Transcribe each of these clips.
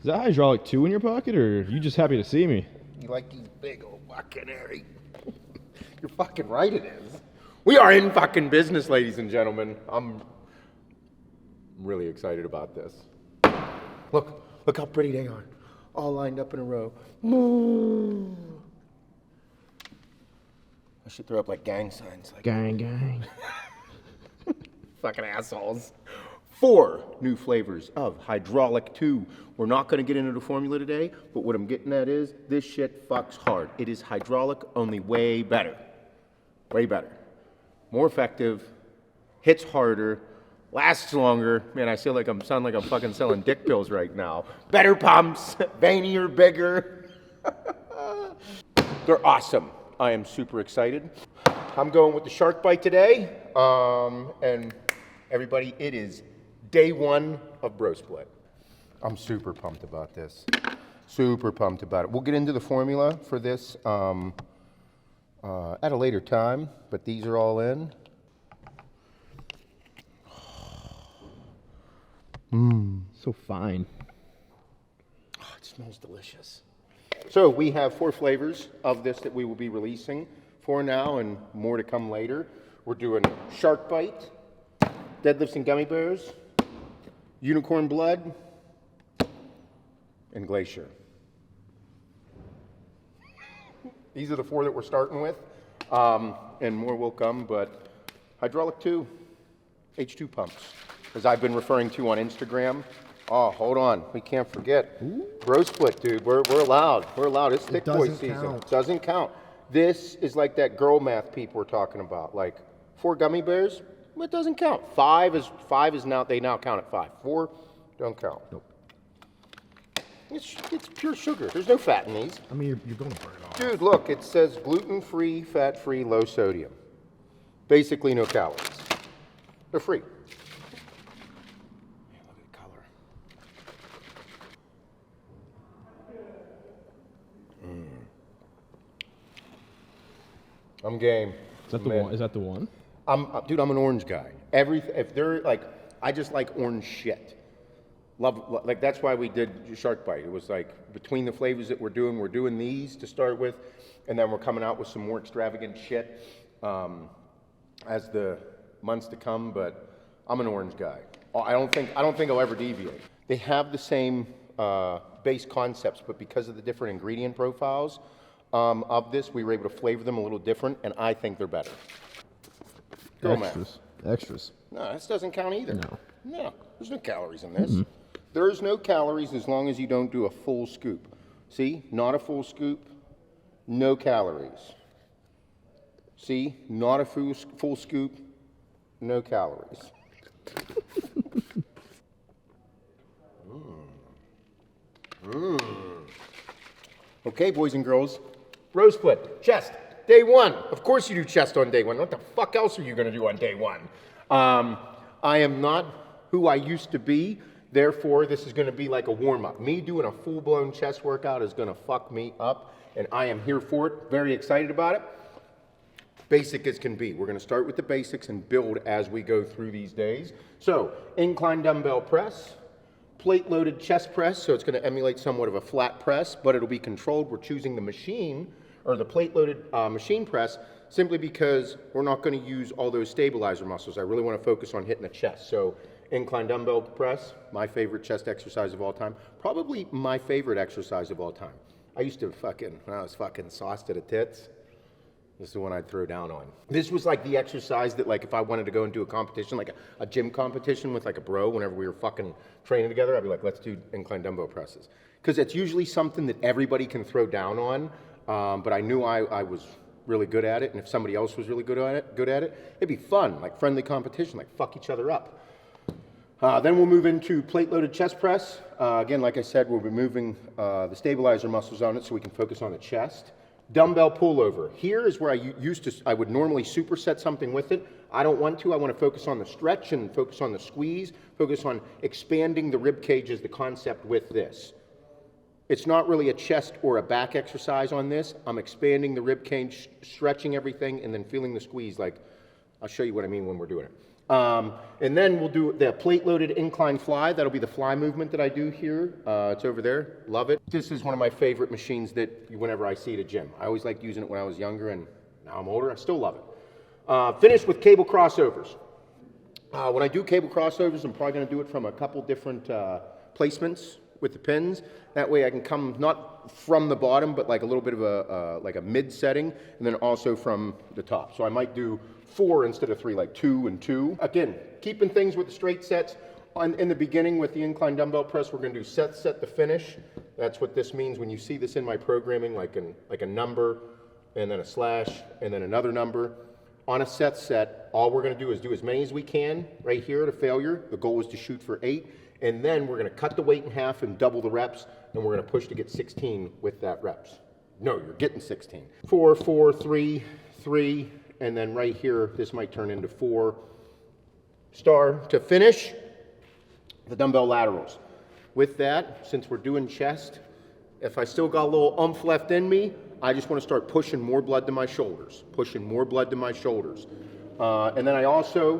Is that hydraulic 2 in your pocket, or are you just happy to see me? You like these big old fucking hairy? You're fucking right it is. We are in fucking business, ladies and gentlemen. I'm really excited about this. Look how pretty they are. All lined up in a row. Moo. I should throw up like gang signs. Like Gang. fucking assholes. 4 new flavors of Hydraulic 2. We're not going to get into the formula today, but what I'm getting at is this shit fucks hard. It is hydraulic, only way better. Way better. More effective, hits harder, lasts longer. Man, I sound like I'm fucking selling dick pills right now. Better pumps, veinier, bigger. They're awesome. I am super excited. I'm going with the shark bite today. And everybody, it is day 1 of Bro Split. I'm super pumped about this. Super pumped about it. We'll get into the formula for this at a later time, but these are all in. So fine. Oh, it smells delicious. So we have 4 flavors of this that we will be releasing for now and more to come later. We're doing shark bite, deadlifts and gummy bears, unicorn blood, and glacier. These are the 4 that we're starting with, and more will come, but Hydraulic 2, H2 pumps, as I've been referring to on Instagram. Oh, hold on, we can't forget. Bro Split, dude, we're allowed. We're allowed, it's thick boy season. Doesn't count. This is like that girl math people were talking about, like 4 gummy bears, it doesn't count. 5 is now, they now count at 5. 4, don't count. Nope. It's pure sugar. There's no fat in these. I mean, you're going to burn it off. Dude, look, it says gluten-free, fat-free, low sodium. Basically no calories. They're free. Man, look at the color. I'm game. Is that the one? Is that the one? Dude, I'm an orange guy. If they're like, I just like orange shit. Love, like that's why we did Shark Bite. It was like between the flavors that we're doing these to start with, and then we're coming out with some more extravagant shit as the months to come. But I'm an orange guy. I don't think I'll ever deviate. They have the same base concepts, but because of the different ingredient profiles of this, we were able to flavor them a little different, and I think they're better. Extras. No, this doesn't count either. No, there's no calories in this. There's no calories as long as you don't do a full scoop. See, not a full scoop, no calories. See, not a full scoop, no calories. Okay, boys and girls, Bro Split, chest, day 1. Of course you do chest on day 1. What the fuck else are you gonna do on day 1? I am not who I used to be, therefore this is gonna be like a warm-up. Me doing a full-blown chest workout is gonna fuck me up, and I am here for it, very excited about it. Basic as can be. We're gonna start with the basics and build as we go through these days. So, incline dumbbell press, plate-loaded chest press, so it's gonna emulate somewhat of a flat press, but it'll be controlled. We're choosing the machine, or the plate-loaded machine press, simply because we're not gonna use all those stabilizer muscles. I really wanna focus on hitting the chest. So, incline dumbbell press, my favorite chest exercise of all time. Probably my favorite exercise of all time. I used to when I was fucking sauced to the tits, this is the one I'd throw down on. This was like the exercise that, like, if I wanted to go and do a competition, like a gym competition with like a bro, whenever we were fucking training together, I'd be like, let's do incline dumbbell presses. Because it's usually something that everybody can throw down on, but I knew I was really good at it, and if somebody else was really good at it, it'd be fun, like friendly competition, like fuck each other up. Then we'll move into plate-loaded chest press. Again, like I said, we'll be moving the stabilizer muscles on it so we can focus on the chest. Dumbbell pullover. Here is where I would normally superset something with it. I don't want to. I want to focus on the stretch and focus on the squeeze, focus on expanding the rib cage is the concept with this. It's not really a chest or a back exercise on this. I'm expanding the rib cage, stretching everything, and then feeling the squeeze. Like, I'll show you what I mean when we're doing it. And then we'll do the plate-loaded incline fly. That'll be the fly movement that I do here. It's over there. Love it. This is one of my favorite machines that whenever I see at a gym. I always liked using it when I was younger, and now I'm older. I still love it. Finished with cable crossovers. When I do cable crossovers, I'm probably going to do it from a couple different placements with the pins. That way I can come not from the bottom, but like a little bit of a mid setting, and then also from the top. So I might do 4 instead of 3, like 2 and 2. Again, keeping things with the straight sets. In the beginning with the incline dumbbell press, we're going to do set to finish. That's what this means when you see this in my programming, like a number, and then a slash, and then another number. On a set, all we're going to do as many as we can right here to failure. The goal is to shoot for 8. And then we're going to cut the weight in half and double the reps, and we're going to push to get 16 with that reps. No, you're getting 16. 4, 4, 3, 3, and then right here, this might turn into 4 star to finish the dumbbell laterals. With that, since we're doing chest, if I still got a little oomph left in me, I just want to start pushing more blood to my shoulders, and then I also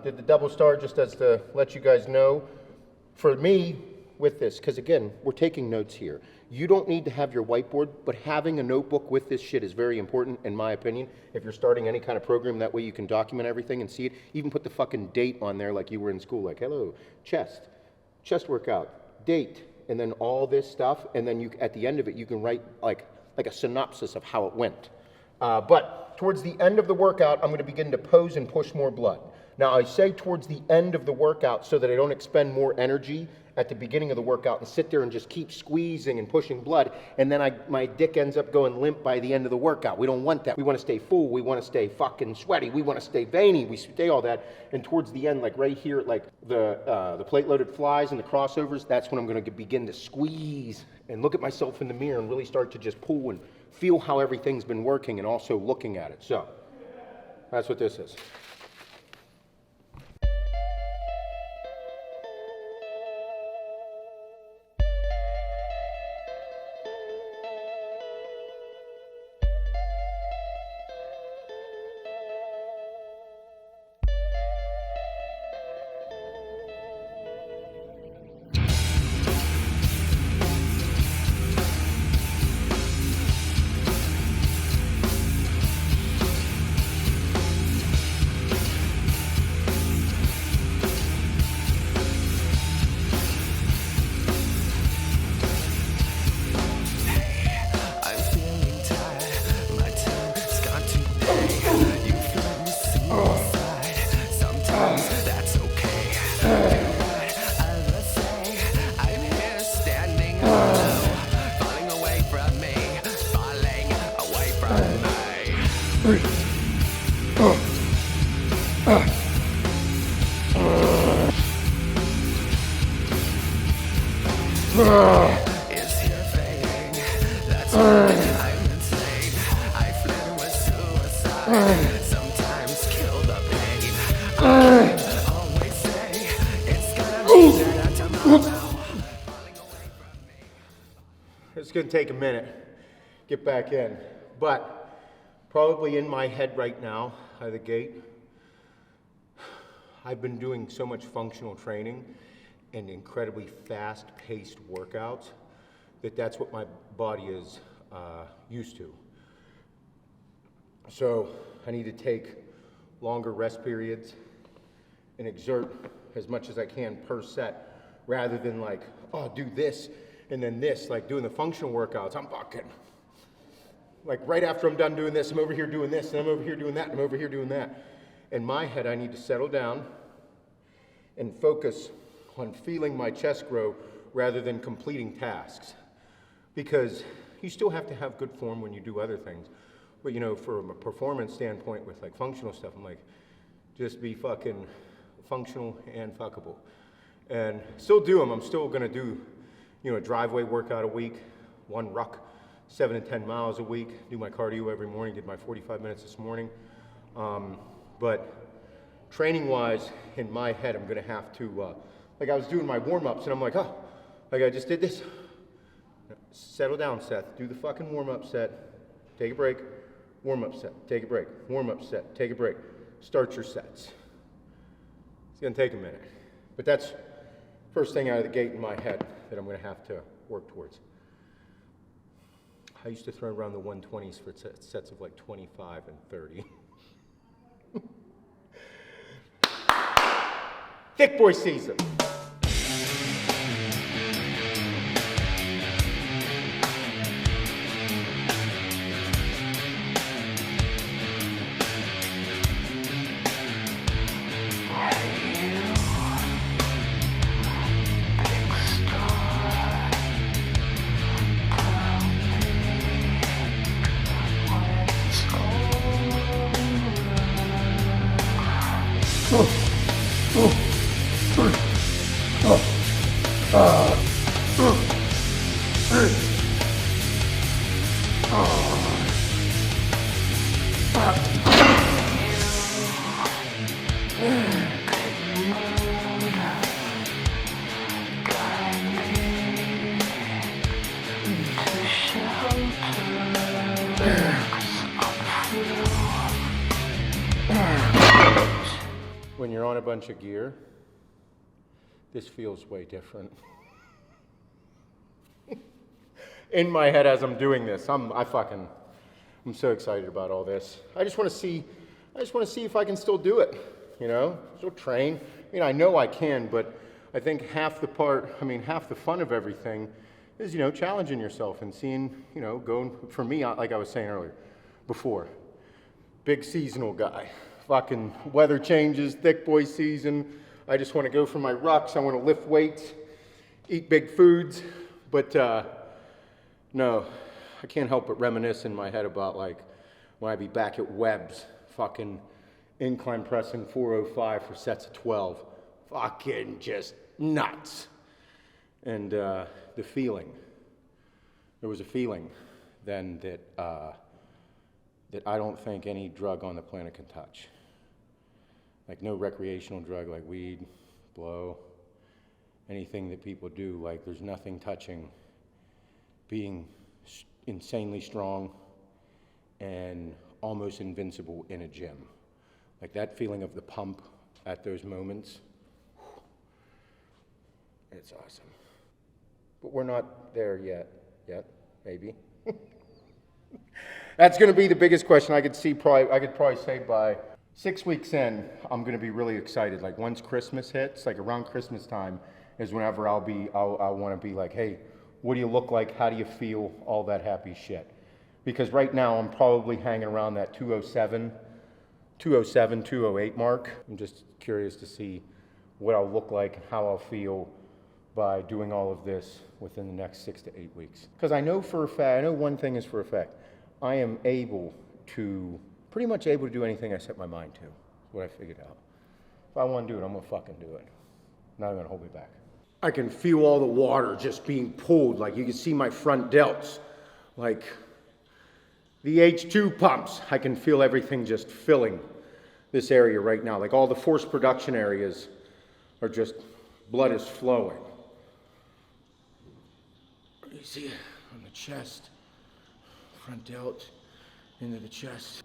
did the double star just as to let you guys know. For me, with this, because again, we're taking notes here. You don't need to have your whiteboard, but having a notebook with this shit is very important, in my opinion. If you're starting any kind of program, that way you can document everything and see it. Even put the fucking date on there like you were in school, like, hello, chest workout, date, and then all this stuff, and then you, at the end of it, you can write like a synopsis of how it went. But towards the end of the workout, I'm going to begin to pose and push more blood. Now, I say towards the end of the workout so that I don't expend more energy at the beginning of the workout and sit there and just keep squeezing and pushing blood, and then my dick ends up going limp by the end of the workout. We don't want that. We want to stay full. We want to stay fucking sweaty. We want to stay veiny. We stay all that. And towards the end, like right here, like the plate-loaded flies and the crossovers, that's when I'm going to begin to squeeze and look at myself in the mirror and really start to just pull and feel how everything's been working and also looking at it. So that's what this is. Is here fading? That's why I'm insane. I flirt with suicide. Sometimes kill the pain. I always say it's gonna be better tomorrow. It's going to take a minute to get back in, but probably in my head right now, out of the gate, I've been doing so much functional training and incredibly fast-paced workouts that's what my body is used to. So I need to take longer rest periods and exert as much as I can per set, rather than like, oh, do this and then this, like doing the functional workouts. I'm fucking, like right after I'm done doing this, I'm over here doing this, and I'm over here doing that, and I'm over here doing that. In my head, I need to settle down and focus on feeling my chest grow rather than completing tasks. Because you still have to have good form when you do other things. But you know, from a performance standpoint with like functional stuff, I'm like, just be fucking functional and fuckable. And still do them. I'm still gonna do, you know, a driveway workout a week, one ruck, 7 to 10 miles a week, do my cardio every morning, did my 45 minutes this morning. But training-wise, in my head, I'm gonna have to, like I was doing my warm-ups and I'm like, oh, like I just did this. Settle down, Seth, do the fucking warm-up set, take a break, warm-up set, take a break, warm-up set, take a break. Start your sets. It's gonna take a minute. But that's first thing out of the gate in my head that I'm gonna have to work towards. I used to throw around the 120s for sets of like 25 and 30. Thick boy season. When you're on a bunch of gear, this feels way different. In my head as I'm doing this, I'm so excited about all this. I just want to see if I can still do it, you know? Still train. I mean, I know I can, but I think half the fun of everything is, you know, challenging yourself and seeing, you know, going, for me, like I was saying earlier, before, big seasonal guy. Fucking weather changes, thick boy season. I just want to go for my rucks. I want to lift weights, eat big foods. But no, I can't help but reminisce in my head about like when I'd be back at Webb's, fucking incline pressing 405 for sets of 12. Fucking just nuts. And the feeling, there was a feeling then that I don't think any drug on the planet can touch. Like no recreational drug like weed, blow, anything that people do, like there's nothing touching being insanely strong and almost invincible in a gym. Like that feeling of the pump at those moments, it's awesome. But we're not there yet, maybe. That's gonna be the biggest question. I could probably say by 6 weeks in, I'm gonna be really excited. Like once Christmas hits, like around Christmas time is whenever I'll wanna be like, hey, what do you look like? How do you feel? All that happy shit. Because right now I'm probably hanging around that 207, 208 mark. I'm just curious to see what I'll look like and how I'll feel by doing all of this within the next 6 to 8 weeks. Because I know for a fact, I know one thing is for a fact, I am pretty much able to do anything I set my mind to. That's what I figured out. If I want to do it, I'm gonna fucking do it. Not gonna hold me back. I can feel all the water just being pulled. Like you can see my front delts. Like the H2 pumps, I can feel everything just filling this area right now. Like all the force production areas are just, blood is flowing. You see it on the chest, front delt, into the chest.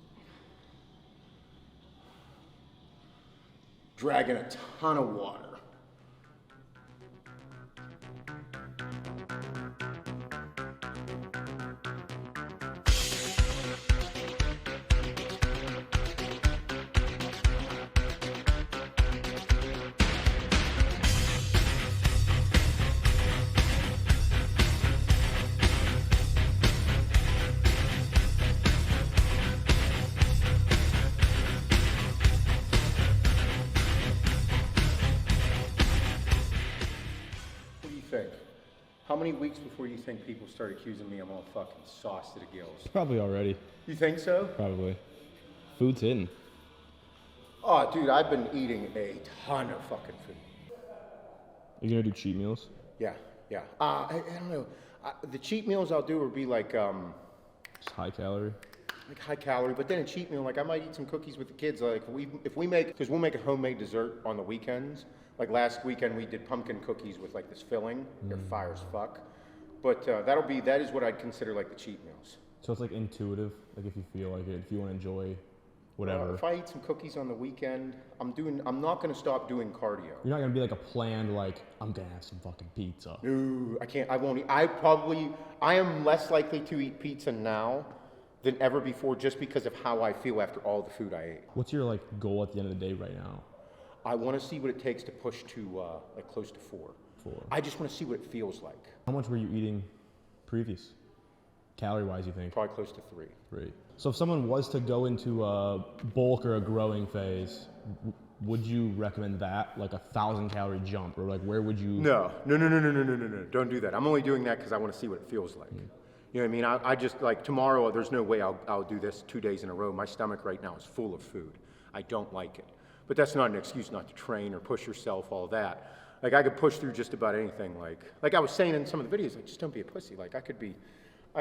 Dragging a ton of water. How many weeks before you think people start accusing me I'm all fucking sauced to the gills? Probably already. You think so? Probably. Food's hidden. Oh, dude, I've been eating a ton of fucking food. You gonna do cheat meals? Yeah. I don't know. The cheat meals I'll do will be like, Just high calorie. like high calorie, but then a cheat meal, like I might eat some cookies with the kids. Like if we make, because we'll make a homemade dessert on the weekends. Like last weekend we did pumpkin cookies with like this filling. They're fire as fuck. But that is what I'd consider like the cheat meals. So it's like intuitive, like if you feel like it, if you want to enjoy whatever. If I eat some cookies on the weekend, I'm not gonna stop doing cardio. You're not gonna be like a planned, like, I'm gonna have some fucking pizza. No, I can't, I won't eat. I am less likely to eat pizza now than ever before just because of how I feel after all the food I ate. What's your like goal at the end of the day right now? I wanna see what it takes to push to like close to 4. 4. I just wanna see what it feels like. How much were you eating previous? Calorie-wise, you think? Probably close to 3. 3. So if someone was to go into a bulk or a growing phase, would you recommend that, like 1,000 calorie jump, or like where would you? No. Don't do that. I'm only doing that because I want to see what it feels like. You know what I mean? I just, like, tomorrow, there's no way I'll do this 2 days in a row. My stomach right now is full of food. I don't like it. But that's not an excuse not to train or push yourself, all that. Like, I could push through just about anything. Like I was saying in some of the videos, like, just don't be a pussy. Like, I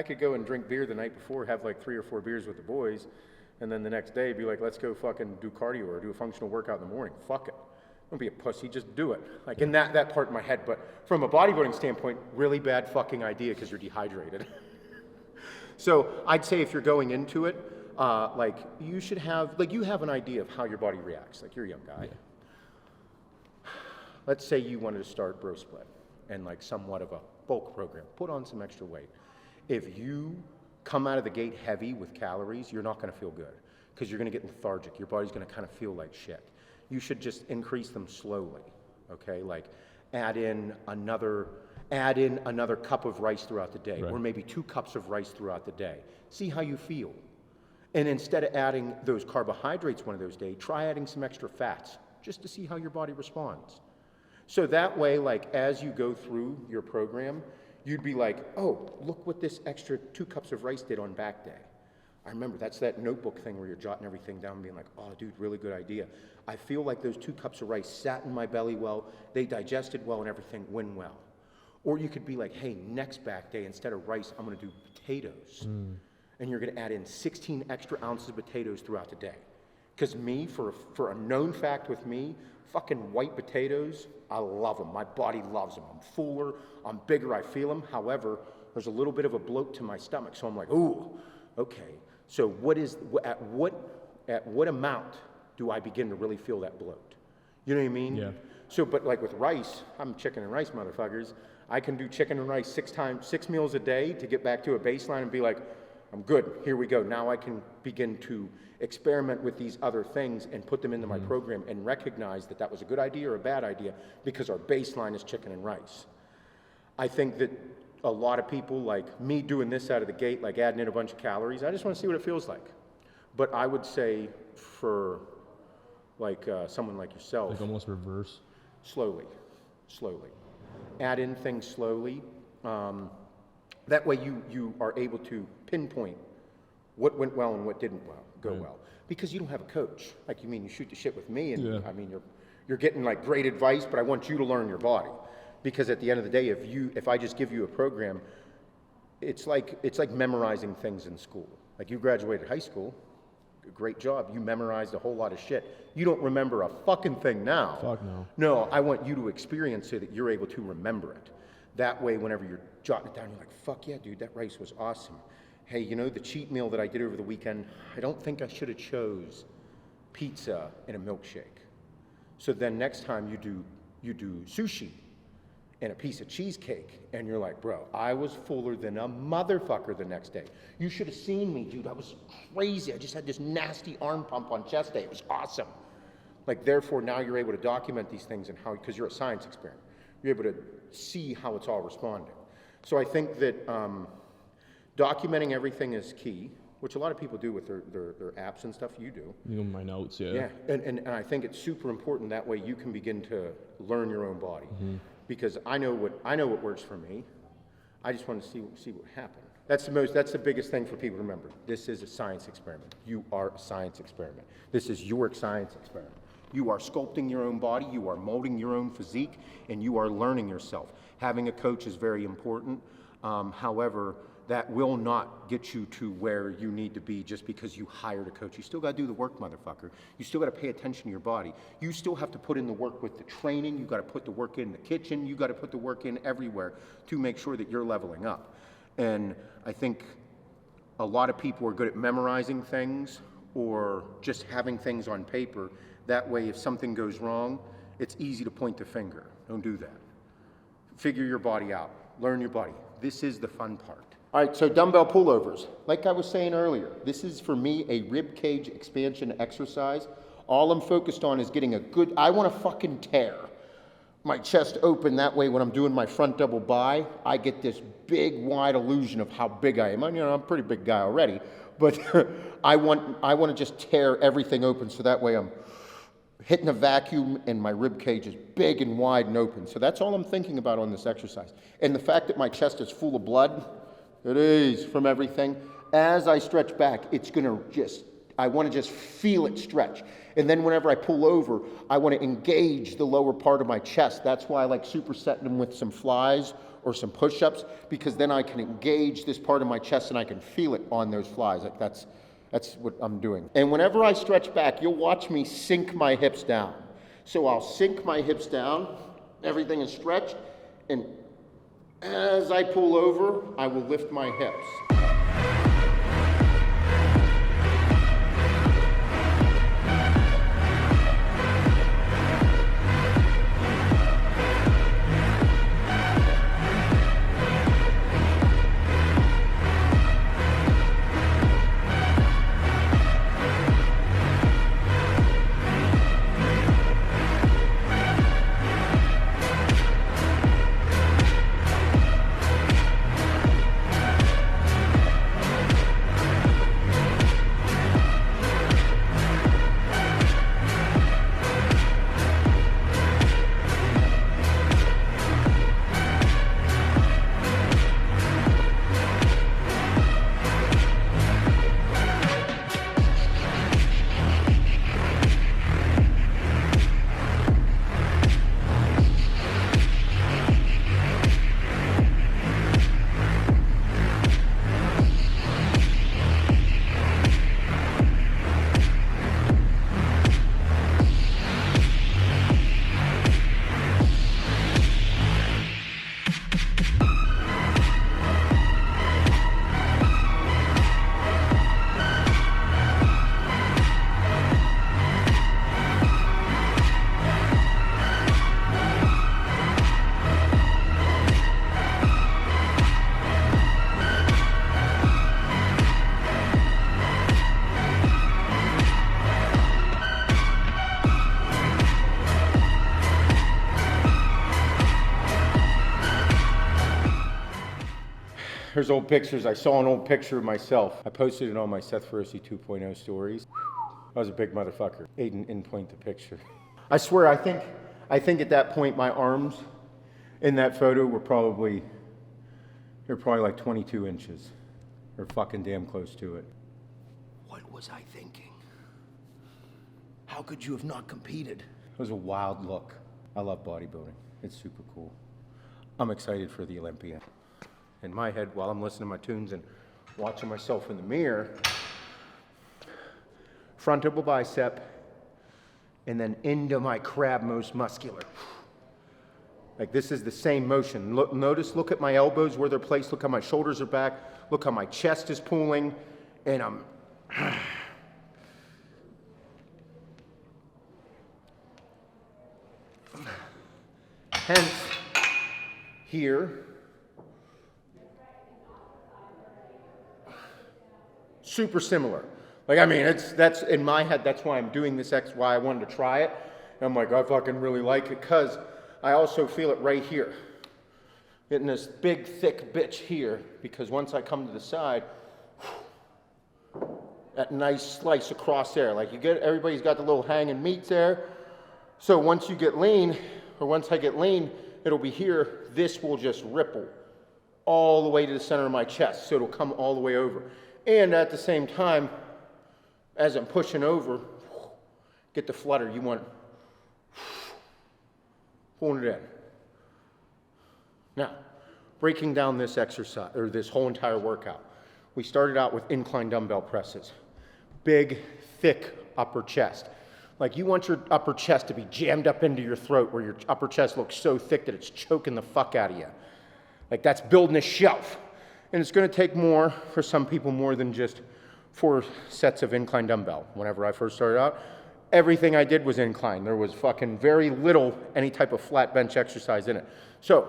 could go and drink beer the night before, have like 3 or 4 beers with the boys, and then the next day be like, let's go fucking do cardio or do a functional workout in the morning. Fuck it. Don't be a pussy, just do it. Like, in that part in my head. But from a bodybuilding standpoint, really bad fucking idea because you're dehydrated. So I'd say if you're going into it, like, you should have, like, you have an idea of how your body reacts. Like, you're a young guy. Yeah. Let's say you wanted to start bro split and like somewhat of a bulk program. Put on some extra weight. If you come out of the gate heavy with calories, you're not going to feel good because you're going to get lethargic. Your body's going to kind of feel like shit. You should just increase them slowly, okay? Like, add in another cup of rice throughout the day, or maybe 2 cups of rice throughout the day. See how you feel. And instead of adding those carbohydrates one of those days, try adding some extra fats just to see how your body responds. So that way, like, as you go through your program, you'd be like, oh, look what this extra 2 cups of rice did on back day. I remember, that's that notebook thing where you're jotting everything down and being like, oh, dude, really good idea. I feel like those 2 cups of rice sat in my belly well, they digested well, and everything went well. Or you could be like, hey, next back day, instead of rice, I'm gonna do potatoes. And you're gonna add in 16 extra ounces of potatoes throughout the day. Because me, for a known fact with me, fucking white potatoes, I love them. My body loves them. I'm fuller, I'm bigger, I feel them. However, there's a little bit of a bloat to my stomach. So I'm like, ooh, okay. So at what amount do I begin to really feel that bloat? You know what I mean? Yeah. So, but like with rice, I'm chicken and rice motherfuckers. I can do chicken and rice 6 meals a day to get back to a baseline and be like, I'm good, here we go. Now I can begin to experiment with these other things and put them into my program and recognize that that was a good idea or a bad idea because our baseline is chicken and rice. I think that a lot of people, like me doing this out of the gate, like adding in a bunch of calories, I just want to see what it feels like. But I would say for like someone like yourself, Like almost reverse. slowly. Add in things slowly. That way you are able to pinpoint what went well and what didn't go well. Because you don't have a coach. Like, you mean you shoot the shit with me, and I mean you're getting like great advice, but I want you to learn your body. Because at the end of the day, if I just give you a program, it's like memorizing things in school. Like, you graduated high school, great job, you memorized a whole lot of shit. You don't remember a fucking thing now. Fuck no. No, I want you to experience it, that you're able to remember it. That way, whenever you're jotting it down, you're like, fuck yeah, dude, that rice was awesome. Hey, you know, the cheat meal that I did over the weekend, I don't think I should have chose pizza and a milkshake. So then next time you do sushi and a piece of cheesecake, and you're like, bro, I was fuller than a motherfucker the next day. You should have seen me, dude. I was crazy. I just had this nasty arm pump on chest day. It was awesome. Like, therefore, now you're able to document these things and how, because you're a science experiment. You're able to see how it's all responding. So I think that documenting everything is key, which a lot of people do with their apps and stuff. You do. You know, my notes, yeah. Yeah, and I think it's super important. That way you can begin to learn your own body. Because I know what works for me. I just want to see what happened. That's the biggest thing for people to remember. This is a science experiment. You are a science experiment. This is your science experiment. You are sculpting your own body, you are molding your own physique, and you are learning yourself. Having a coach is very important. However, that will not get you to where you need to be just because you hired a coach. You still got to do the work, motherfucker. You still got to pay attention to your body. You still have to put in the work with the training. You got to put the work in the kitchen. You got to put the work in everywhere to make sure that you're leveling up. And I think a lot of people are good at memorizing things or just having things on paper. That way, if something goes wrong, it's easy to point the finger. Don't do that. Figure your body out. Learn your body. This is the fun part. All right, so dumbbell pullovers. Like I was saying earlier, this is for me a rib cage expansion exercise. All I'm focused on is getting a good, I want to fucking tear my chest open. That way when I'm doing my front double bi, I get this big wide illusion of how big I am. I'm a pretty big guy already, but I want to just tear everything open so that way I'm hitting a vacuum and my rib cage is big and wide and open. So that's all I'm thinking about on this exercise. And the fact that my chest is full of blood, it is from everything. As I stretch back, it's gonna I wanna just feel it stretch. And then whenever I pull over, I wanna engage the lower part of my chest. That's why I like supersetting them with some flies or some push-ups, because then I can engage this part of my chest and I can feel it on those flies. Like that's what I'm doing. And whenever I stretch back, you'll watch me sink my hips down. So I'll sink my hips down, everything is stretched, and as I pull over, I will lift my hips. Here's old pictures. I saw an old picture of myself. I posted it on my Seth Feroce 2.0 stories. I was a big motherfucker. Aiden in-point the picture. I swear, I think at that point my arms in that photo were probably like 22 inches. Or fucking damn close to it. What was I thinking? How could you have not competed? It was a wild look. I love bodybuilding. It's super cool. I'm excited for the Olympia. In my head, while I'm listening to my tunes and watching myself in the mirror, front double bicep, and then into my crab most muscular. Like this is the same motion. Look at my elbows where they're placed. Look how my shoulders are back. Look how my chest is pulling, and I'm. Hence, here. Super similar. Like, I mean, that's in my head, that's why I'm doing this, why I wanted to try it. And I'm like, I fucking really like it, because I also feel it right here. Getting this big, thick bitch here, because once I come to the side, that nice slice across there. Like everybody's got the little hanging meat there. So once you get lean, or once I get lean, it'll be here. This will just ripple all the way to the center of my chest. So it'll come all the way over. And at the same time, as I'm pushing over, get the flutter. You want pulling it in. Now, breaking down this exercise, or this whole entire workout. We started out with incline dumbbell presses. Big, thick upper chest. Like you want your upper chest to be jammed up into your throat, where your upper chest looks so thick that it's choking the fuck out of you. Like that's building a shelf. And it's going to take more, for some people, more than just 4 sets of incline dumbbell. Whenever I first started out, everything I did was incline. There was fucking very little any type of flat bench exercise in it. So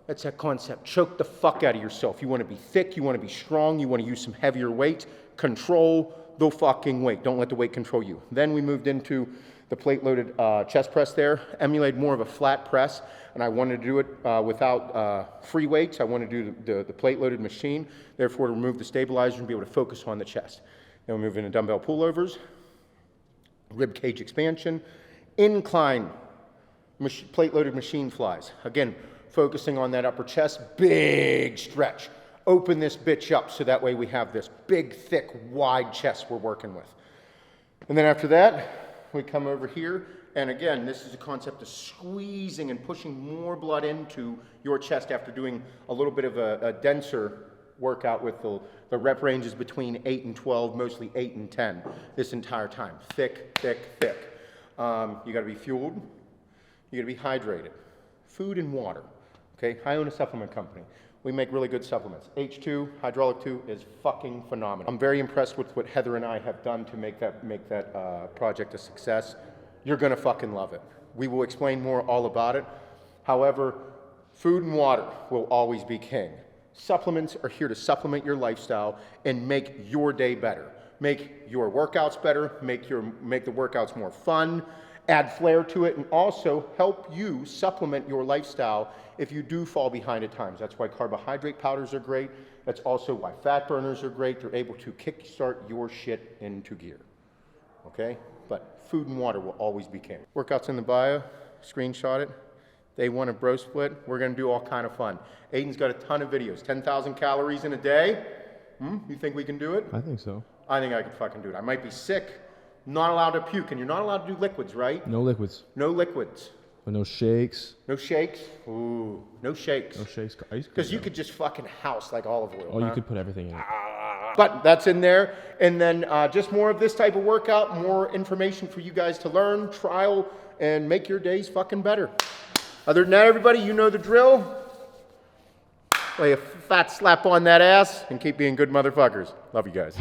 that's that concept. Choke the fuck out of yourself. You want to be thick, you want to be strong, you want to use some heavier weight. Control the fucking weight. Don't let the weight control you. Then we moved into the plate-loaded chest press there, emulated more of a flat press, and I wanted to do it without free weights. I wanted to do the plate-loaded machine, therefore to remove the stabilizer and be able to focus on the chest. Then we move into dumbbell pullovers, rib cage expansion, incline plate-loaded machine flies. Again, focusing on that upper chest, big stretch. Open this bitch up so that way we have this big, thick, wide chest we're working with. And then after that, we come over here, and again, this is a concept of squeezing and pushing more blood into your chest after doing a little bit of a denser workout with the rep ranges between 8 and 12, mostly 8 and 10 this entire time. Thick, thick, thick. You gotta be fueled, you gotta be hydrated. Food and water, okay? I own a supplement company. We make really good supplements. H2, Hydraulic 2 is fucking phenomenal. I'm very impressed with what Heather and I have done to make that project a success. You're gonna fucking love it. We will explain more all about it. However, food and water will always be king. Supplements are here to supplement your lifestyle and make your day better. Make your workouts better, make the workouts more fun, add flair to it, and also help you supplement your lifestyle if you do fall behind at times. That's why carbohydrate powders are great. That's also why fat burners are great. They're able to kickstart your shit into gear, okay? But food and water will always be king. Workouts in the bio, screenshot it. Day 1 of Bro Split. We're gonna do all kind of fun. Aiden's got a ton of videos, 10,000 calories in a day. You think we can do it? I think so. I think I could fucking do it. I might be sick, not allowed to puke, and you're not allowed to do liquids, right? No liquids. No liquids. But no shakes. No shakes? Ooh, no shakes. No shakes. Because you could just fucking house like olive oil. Oh, you could put everything in it. But that's in there. And then just more of this type of workout, more information for you guys to learn, trial, and make your days fucking better. Other than that, everybody, you know the drill. Lay a fat slap on that ass and keep being good motherfuckers. Love you guys.